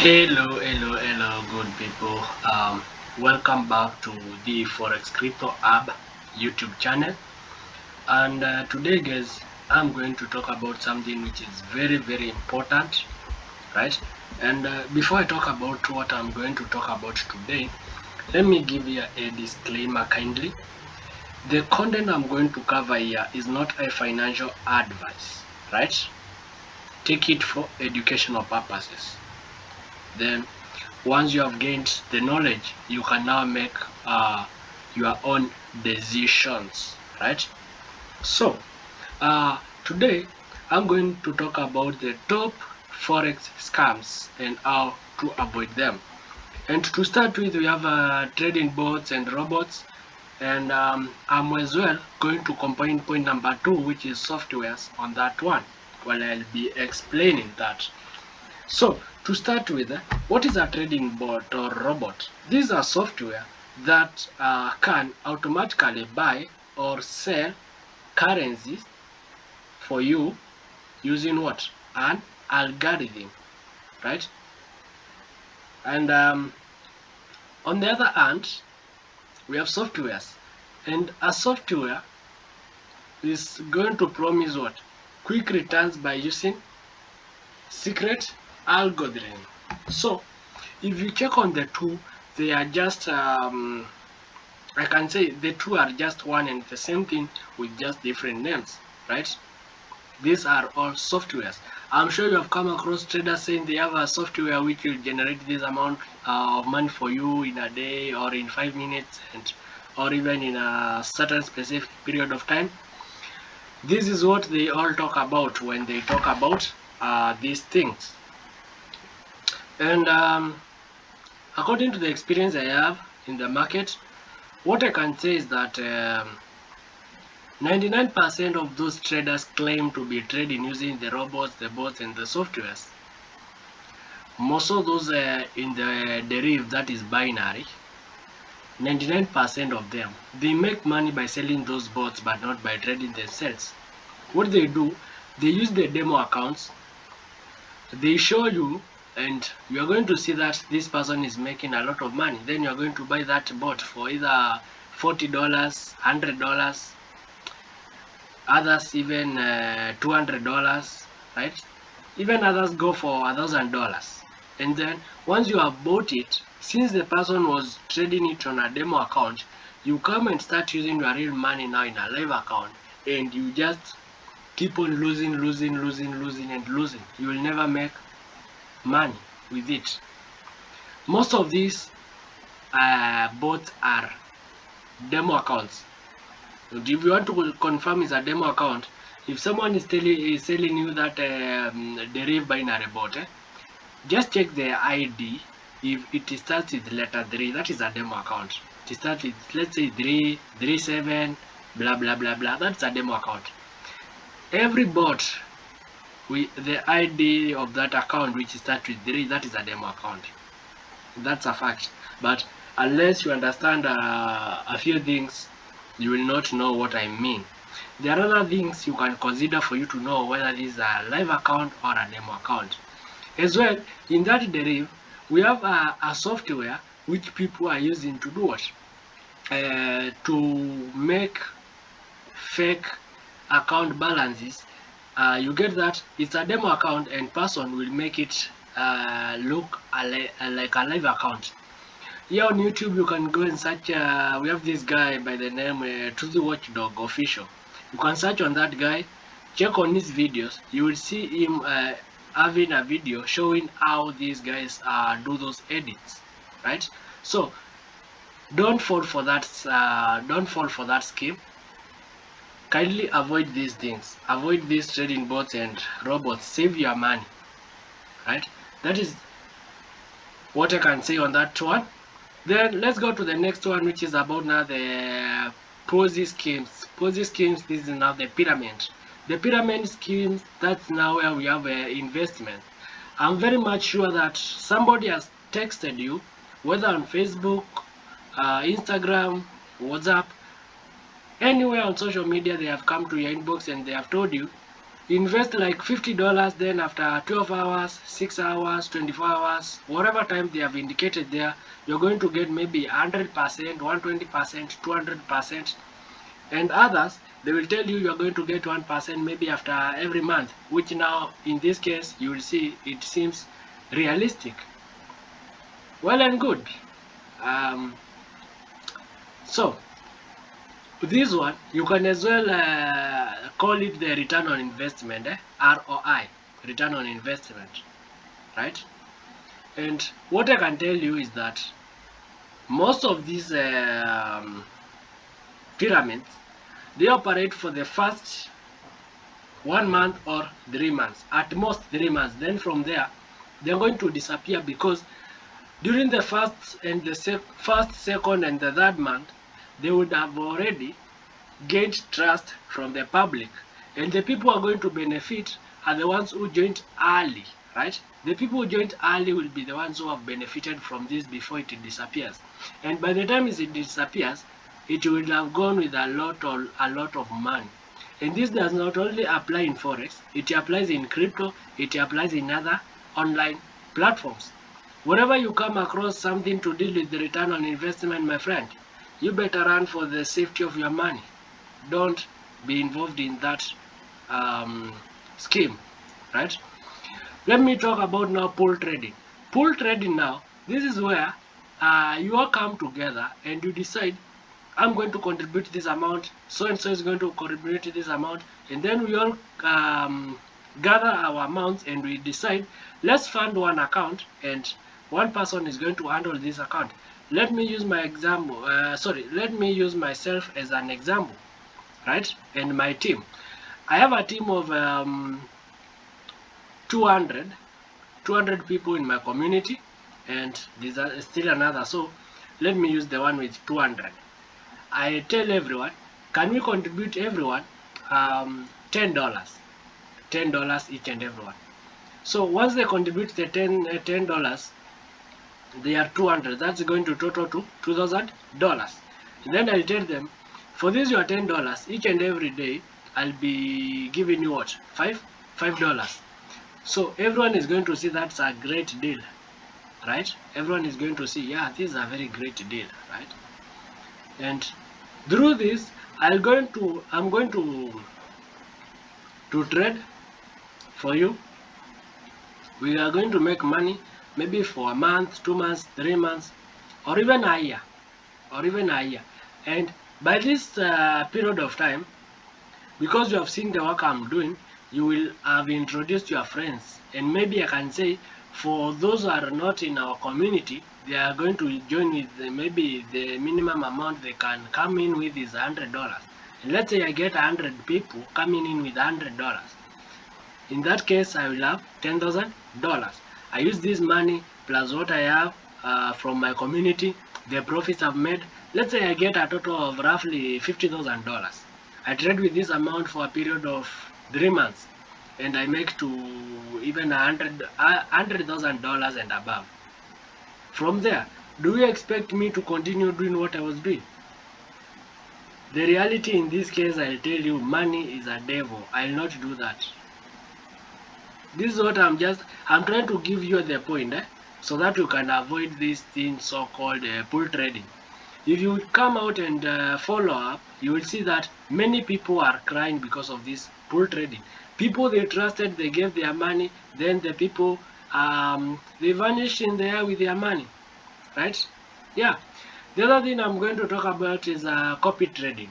Hello, good people. Welcome back to the Forex Crypto Hub YouTube channel. And today, guys, I'm going to talk about something which is very important, right? And before I talk about what I'm going to talk about today, let me give you a disclaimer kindly. The content I'm going to cover here is not a financial advice, right? Take it for educational purposes. Then once you have gained the knowledge, you can now make your own decisions, right? So today I'm going to talk about the top forex scams and how to avoid them. And to start with, we have trading bots and robots, and I'm as well going to combine point number two, which is softwares, on that one while I'll be explaining that. So, to start with, what is a trading bot or robot? These are software that can automatically buy or sell currencies for you using what? An algorithm, right? And on the other hand, we have softwares. And a software is going to promise what? Quick returns by using secret algorithm. So, if you check on the two, they are just I can say the two are just one and the same thing with just different names, right? These are all softwares. I'm sure you have come across traders saying they have a software which will generate this amount of money for you in a day or in 5 minutes, and or even in a certain specific period of time. This is what they all talk about when they talk about these things. And according to the experience I have in the market, what I can say is that 99% of those traders claim to be trading using the robots, the bots, and the softwares. Most of those in the derivative that is binary, 99% of them, they make money by selling those bots but not by trading themselves. What they do, they use the demo accounts, they show you, and you are going to see that this person is making a lot of money. Then you are going to buy that bot for either $40, $100, others even $200, right? Even others go for $1,000. And then once you have bought it, since the person was trading it on a demo account, you come and start using your real money now in a live account, and you just keep on losing and losing. You will never make money with it. Most of these bots are demo accounts. And if you want to confirm it's a demo account, if someone is telling you that derive binary bot, just check the ID. If it starts with letter 3, that is a demo account. It starts with, let's say, 337 blah blah blah blah, that's a demo account. Every bot with the ID of that account which starts with 3, that is a demo account. That's a fact. But unless you understand a few things, you will not know what I mean. There are other things you can consider for you to know whether this is a live account or a demo account. As well, in that derivative, we have a software which people are using to do what? To make fake account balances. You get that it's a demo account and person will make it look like a live account. Here on YouTube, you can go and search. We have this guy by the name Truth Watchdog Official. You can search on that guy, check on his videos. You will see him having a video showing how these guys do those edits, right? So don't fall for that. Don't fall for that scheme. Kindly avoid these things. Avoid these trading bots and robots. Save your money, right? That is what I can say on that one. Then let's go to the next one, which is about now the Ponzi schemes. Ponzi schemes, this is now the pyramid. The pyramid schemes, that's now where we have investment. I'm very much sure that somebody has texted you, whether on Facebook, Instagram, WhatsApp, anywhere on social media, they have come to your inbox and they have told you Invest like $50, then after 12 hours, 6 hours, 24 hours, whatever time they have indicated there, you're going to get maybe 100%, 120%, 200%, and others, they will tell you you're going to get 1% maybe after every month, which now in this case you will see it seems realistic. Well and good. Um, so this one you can as well call it the return on investment, ROI, return on investment, right? And what I can tell you is that most of these pyramids, they operate for the first 1 month or 3 months, at most 3 months. Then from there they're going to disappear, because during the first and the first, second and the third month, they would have already gained trust from the public, and the people who are going to benefit are the ones who joined early, right? The people who joined early will be the ones who have benefited from this before it disappears, and by the time it disappears, it will have gone with a lot of money. And this does not only apply in Forex, it applies in crypto, it applies in other online platforms. Whenever you come across something to deal with the return on investment, my friend, you better run for the safety of your money. Don't be involved in that scheme, right? Let me talk about now pool trading. Pool trading now, this is where you all come together and you decide, I'm going to contribute this amount, so and so is going to contribute this amount, and then we all gather our amounts and we decide, let's fund one account and one person is going to handle this account. Let me use my example, let me use myself as an example, right? And my team. I have a team of 200 people in my community, and there's still another, so let me use the one with 200. I tell everyone, can we contribute everyone $10? $10 each and everyone. So once they contribute the $10, they are 200. That's going to total to $2,000. Then I'll tell them, for this your $10 each and every day, I'll be giving you what? $5. So everyone is going to see that's a great deal, right? Everyone is going to see, yeah, this is a very great deal, right? And through this, I'm going to trade for you. We are going to make money maybe for a month, 2 months, 3 months, or even a year, And by this period of time, because you have seen the work I'm doing, you will have introduced your friends, and maybe I can say, for those who are not in our community, they are going to join with maybe the minimum amount they can come in with is $100. And let's say I get 100 people coming in with $100. In that case, I will have $10,000. I use this money plus what I have from my community, the profits I've made. Let's say I get a total of roughly $50,000. I trade with this amount for a period of 3 months, and I make to even $100,000 and above. From there, do you expect me to continue doing what I was doing? The reality in this case, I'll tell you, money is a devil. I'll not do that. This is what I'm trying to give you the point, so that you can avoid this thing so-called pool trading. If you come out and follow up, you will see that many people are crying because of this pool trading. People they trusted, they gave their money, then the people they vanished in the air with their money, right? Yeah. The other thing I'm going to talk about is copy trading.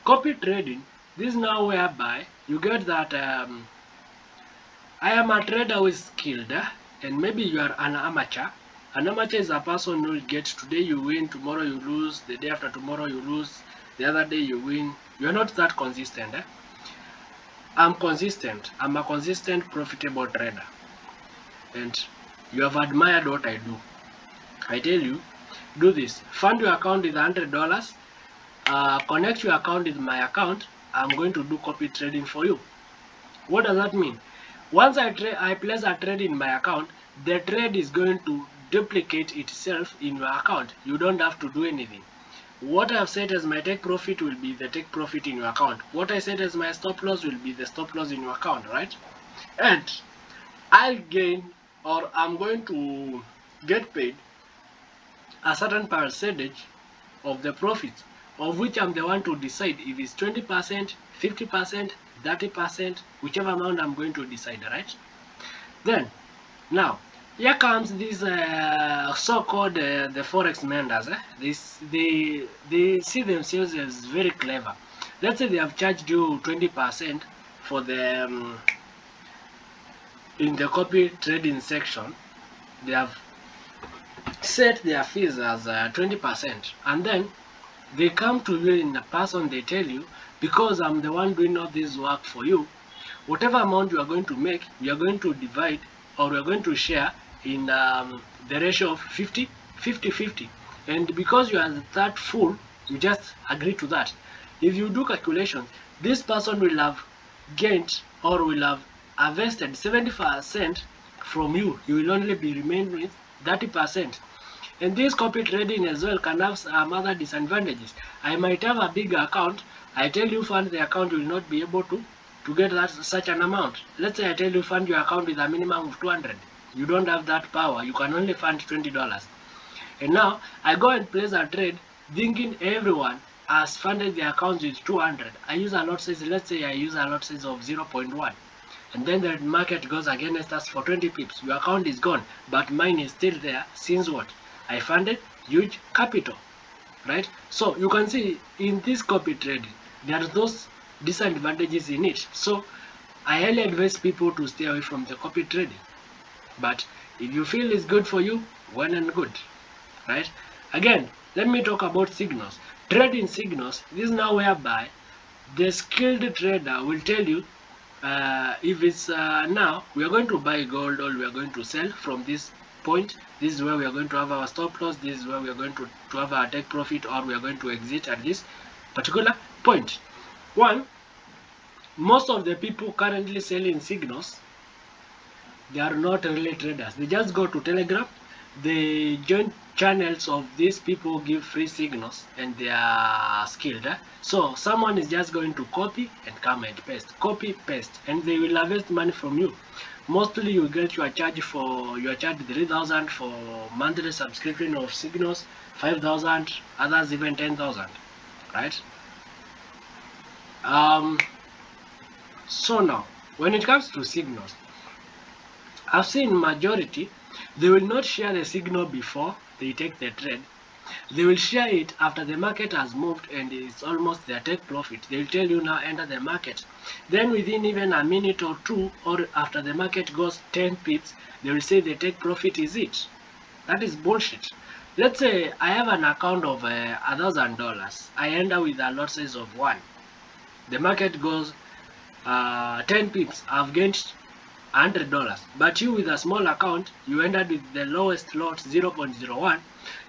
Copy trading, this is now whereby you get that I am a trader who is skilled, and maybe you are an amateur. An amateur is a person who gets, today you win, tomorrow you lose, the day after tomorrow you lose, the other day you win. You are not that consistent. I'm consistent. I'm a consistent, profitable trader. And you have admired what I do. I tell you, do this. Fund your account with $100. Connect your account with my account. I'm going to do copy trading for you. What does that mean? Once I place a trade in my account, the trade is going to duplicate itself in your account. You don't have to do anything. What I have set as my take profit will be the take profit in your account. What I set as my stop loss will be the stop loss in your account, right? And I'll gain, or I'm going to get paid a certain percentage of the profits, of which I'm the one to decide if it's 20%, 50%, 30%, whichever amount I'm going to decide, right? Then, now, here comes this so-called the forex menders. They see themselves as very clever. Let's say they have charged you 20% for the in the copy trading section. They have set their fees as 20%, and then they come to you in a person. They tell you, because I'm the one doing all this work for you, whatever amount you are going to make, we are going to divide, or we are going to share in the ratio of 50-50-50. And because you are that fool, you just agree to that. If you do calculations, this person will have gained, or will have harvested 70% from you. You will only be remained with 30%. And this copy trading as well can have some other disadvantages. I might have a big account. I tell you fund the account, will not be able to get that such an amount. Let's say I tell you fund your account with a minimum of 200. You don't have that power. You can only fund $20. And now I go and place a trade thinking everyone has funded their accounts with 200. I use a lot size. Let's say I use a lot size of 0.1. And then the market goes against us for 20 pips. Your account is gone, but mine is still there. Since what? I funded huge capital, right? So you can see in this copy trading, there are those disadvantages in it. So I highly advise people to stay away from the copy trading. But if you feel it's good for you, well and good, right? Again, let me talk about signals. Trading signals, this is now whereby the skilled trader will tell you if it's now we are going to buy gold, or we are going to sell from this point. This is where we are going to have our stop loss. This is where we are going to have our take profit, or we are going to exit at this particular point. One, most of the people currently selling signals, they are not really traders. They just go to Telegram, they join channels of these people give free signals, and they are skilled. So someone is just going to copy and come and paste, copy, paste, and they will harvest money from you. Mostly you get your charge for your charge 3,000 for monthly subscription of signals, 5,000, others even 10,000, right? So now when it comes to signals, I've seen majority, they will not share the signal before they take the trade. They will share it after the market has moved and it's almost their take profit. They will tell you now enter the market. Then within even a minute or two, or after the market goes 10 pips, they will say the take profit is it. That is bullshit. Let's say I have an account of $1,000. I enter with a lot size of 1. The market goes 10 pips. I've gained $100, but you with a small account, you ended with the lowest lot 0.01,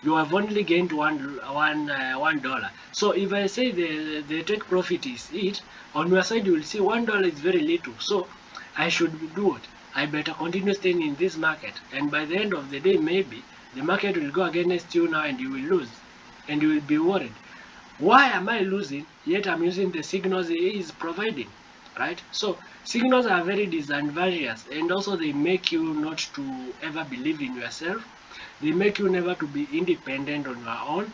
you have only gained $1. So if I say the take profit is it, on your side you will see $1 is very little. So I should do what? I better continue staying in this market, and by the end of the day, maybe the market will go against you now and you will lose, and you will be worried. Why am I losing, yet I'm using the signals he is providing? Right? So signals are very disadvantageous, and also they make you not to ever believe in yourself. They make you never to be independent on your own.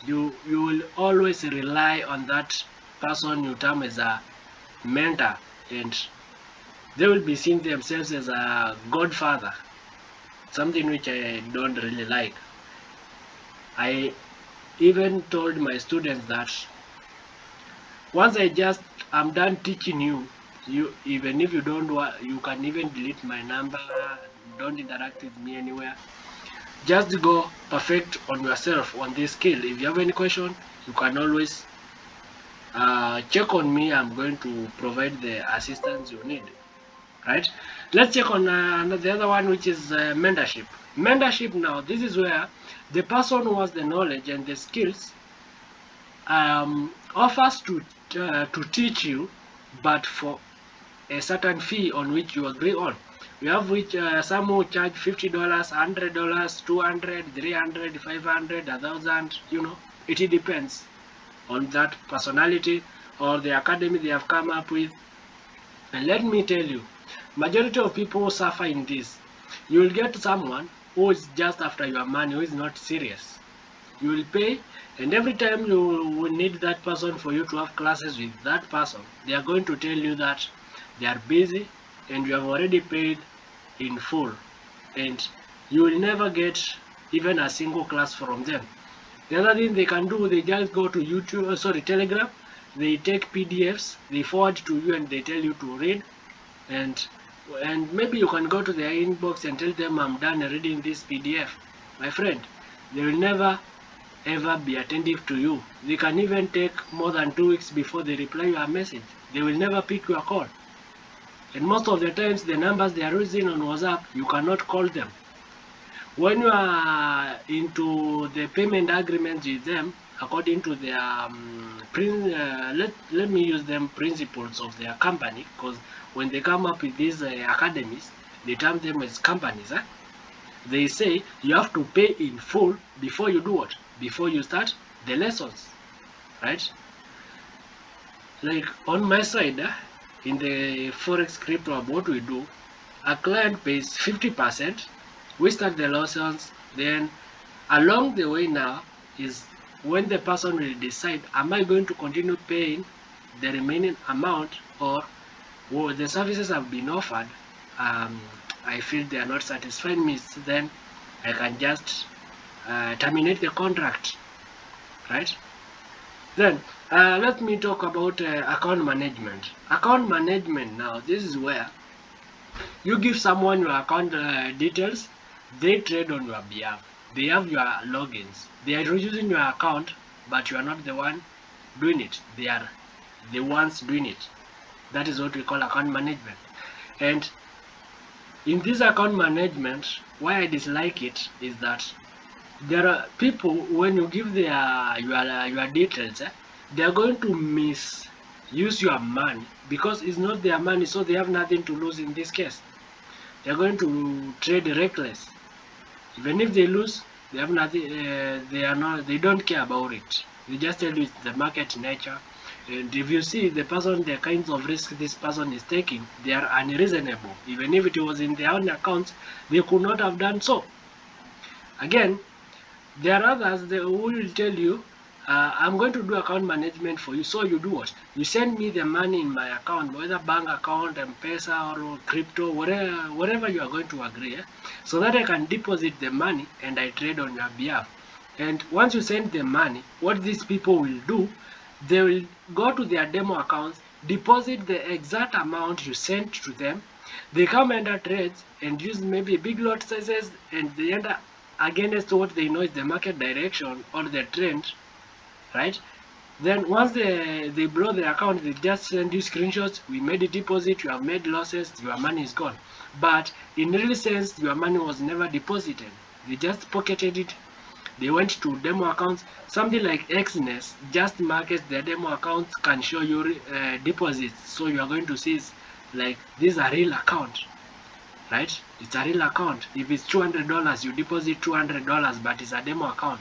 You will always rely on that person you term as a mentor, and they will be seeing themselves as a godfather, something which I don't really like. I even told my students that once I'm done teaching you, even if you don't want, you can even delete my number, don't interact with me anywhere. Just go perfect on yourself on this skill. If you have any question, you can always check on me. I'm going to provide the assistance you need, right? Let's check on the other one, which is mentorship. Mentorship, now this is where the person who has the knowledge and the skills offers to teach you, but for a certain fee on which you agree on. We have which some who charge $50, $100, 200, 300, 500, 1,000, It depends on that personality or the academy they have come up with. And let me tell you, majority of people suffer in this. You will get someone who is just after your money, who is not serious. You will pay, and every time you will need that person for you to have classes with that person, they are going to tell you that they are busy and you have already paid in full, and you will never get even a single class from them. The other thing they can do, they just go to YouTube, Telegram, they take PDFs, they forward to you and they tell you to read, and maybe you can go to their inbox and tell them, I'm done reading this PDF. My friend, they will never ever be attentive to you. They can even take more than 2 weeks before they reply your message. They will never pick your call. And most of the times, the numbers they are using on WhatsApp, you cannot call them. When you are into the payment agreements with them, according to their let me use them principles of their company, because when they come up with these academies, they term them as companies. They say you have to pay in full before you do what? Before you start the lessons, right? Like on my side, in the Forex crypto, what we do, a client pays 50%, we start the lessons, then along the way now is when the person will decide, am I going to continue paying the remaining amount, or the services have been offered, I feel they are not satisfying me, so then I can just terminate the contract, right? Then let me talk about account management. Account management now, this is where you give someone your account details, they trade on your behalf. They have your logins. They are using your account, but you are not the one doing it. They are the ones doing it. That is what we call account management. And in this account management, why I dislike it is that there are people, when you give their your details, they are going to misuse your money because it's not their money, so they have nothing to lose in this case. They are going to trade reckless. Even if they lose, they have nothing. They don't care about it. They just tell you it's the market nature. And if you see the person, the kinds of risk this person is taking, they are unreasonable. Even if it was in their own accounts, they could not have done so. Again, there are others who will tell you, I'm going to do account management for you. So you do what? You send me the money in my account, whether bank account, M-Pesa, or crypto, whatever you are going to agree, so that I can deposit the money and I trade on your behalf. And once you send the money, what these people will do, they will go to their demo accounts, deposit the exact amount you sent to them. They come under trades and use maybe big lot sizes, and they enter against what they know is the market direction or the trend, right? Then once they blow the account, they just send you screenshots. We made a deposit, you have made losses, your money is gone. But in real sense, your money was never deposited. They just pocketed it. They went to demo accounts. Something like Xness just markets their demo accounts, can show you deposits. So you are going to see like this is a real account, right? It's a real account. If it's $200, you deposit $200, but it's a demo account.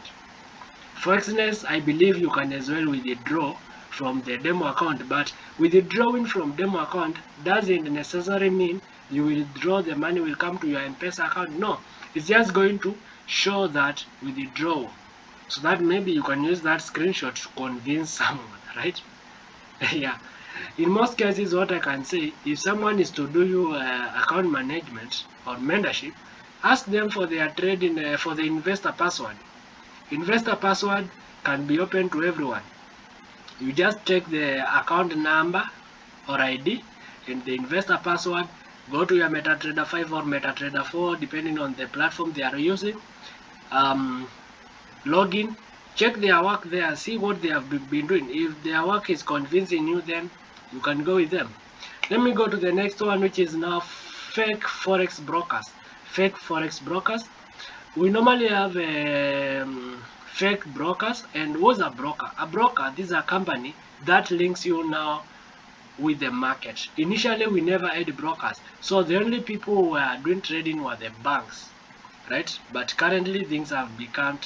Forex, I believe you can as well withdraw from the demo account, but withdrawing from demo account doesn't necessarily mean you will withdraw the money will come to your M-Pesa account. No, it's just going to show that withdraw, so that maybe you can use that screenshot to convince someone, right? Yeah. In most cases, what I can say, if someone is to do you account management or mentorship, ask them for their trading for the investor password. Investor password can be open to everyone. You just take the account number or ID and the investor password, go to your MetaTrader 5 or MetaTrader 4, depending on the platform they are using. Log in, check their work there, see what they have been doing. If their work is convincing you, then you can go with them. Let me go to the next one, which is now fake Forex brokers. Fake Forex brokers. We normally have fake brokers. And what's a broker? A broker, this is a company that links you now with the market. Initially, we never had brokers, so the only people who were doing trading were the banks, right? But currently, things have become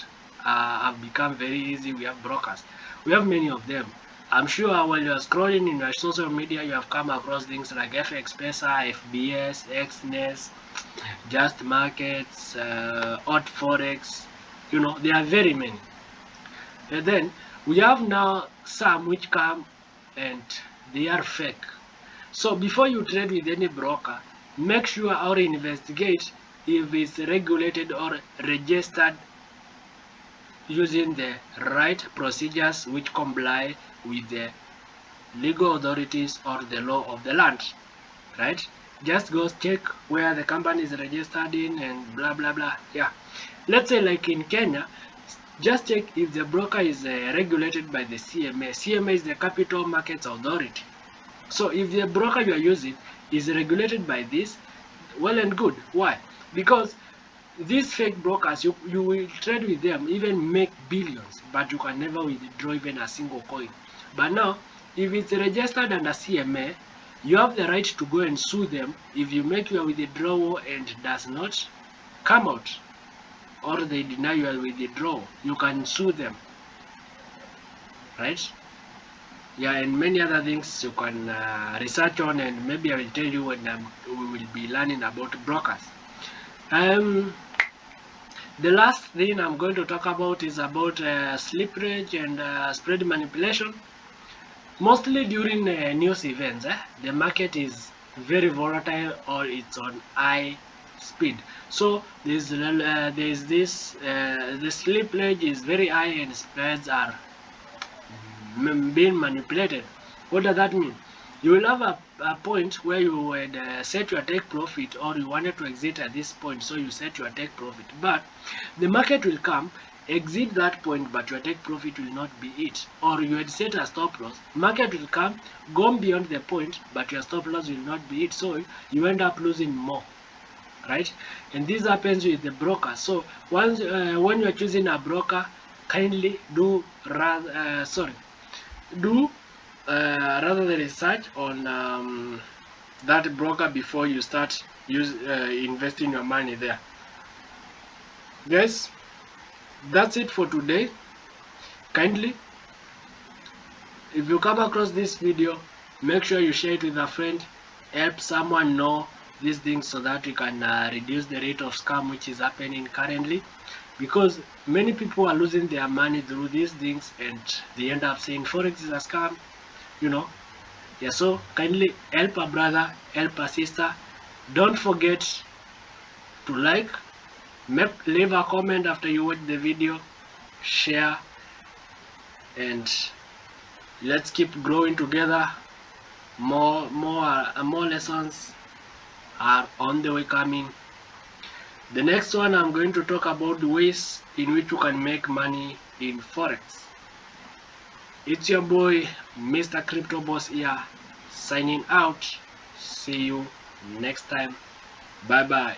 have become very easy. We have brokers. We have many of them. I'm sure while you are scrolling in your social media, you have come across things like FX Pesa, FBS, XNES, Just Markets, Hot Forex. You know, there are very many. And then we have now some which come and they are fake. So before you trade with any broker, make sure or investigate if it's regulated or registered using the right procedures which comply with the legal authorities or the law of the land, right? Just go check where the company is registered in and blah blah blah. Yeah, let's say like in Kenya, just check if the broker is regulated by the CMA. CMA is the Capital Markets Authority. So if the broker you are using is regulated by this, well and good. Why? Because these fake brokers, you will trade with them, even make billions, but you can never withdraw even a single coin. But now, if it's registered under CMA, you have the right to go and sue them if you make your withdrawal and does not come out, or they deny your withdrawal. You can sue them, right? Yeah, and many other things you can research on, and maybe I will tell you when we will be learning about brokers. The last thing I'm going to talk about is about slippage and spread manipulation. Mostly during news events, the market is very volatile or it's on high speed. So there's this the slippage is very high and spreads are being manipulated. What does that mean? You will have a point where you would set your take profit, or you wanted to exit at this point, so you set your take profit, but the market will come, exit that point, but your take profit will not be it. Or you had set a stop loss, market will come, go beyond the point, but your stop loss will not be it, so you end up losing more, right? And this happens with the broker. So once when you're choosing a broker, kindly do rather the research on that broker before you start investing your money there. Guys, that's it for today. Kindly, if you come across this video, make sure you share it with a friend, help someone know these things so that we can reduce the rate of scam which is happening currently, because many people are losing their money through these things and they end up saying Forex is a scam, you know. Yeah, so kindly help a brother, help a sister. Don't forget to like, leave a comment after you watch the video, share, and let's keep growing together. More lessons are on the way coming. The next one, I'm going to talk about the ways in which you can make money in Forex. It's your boy, Mr. Crypto Boss here, signing out. See you next time. Bye bye.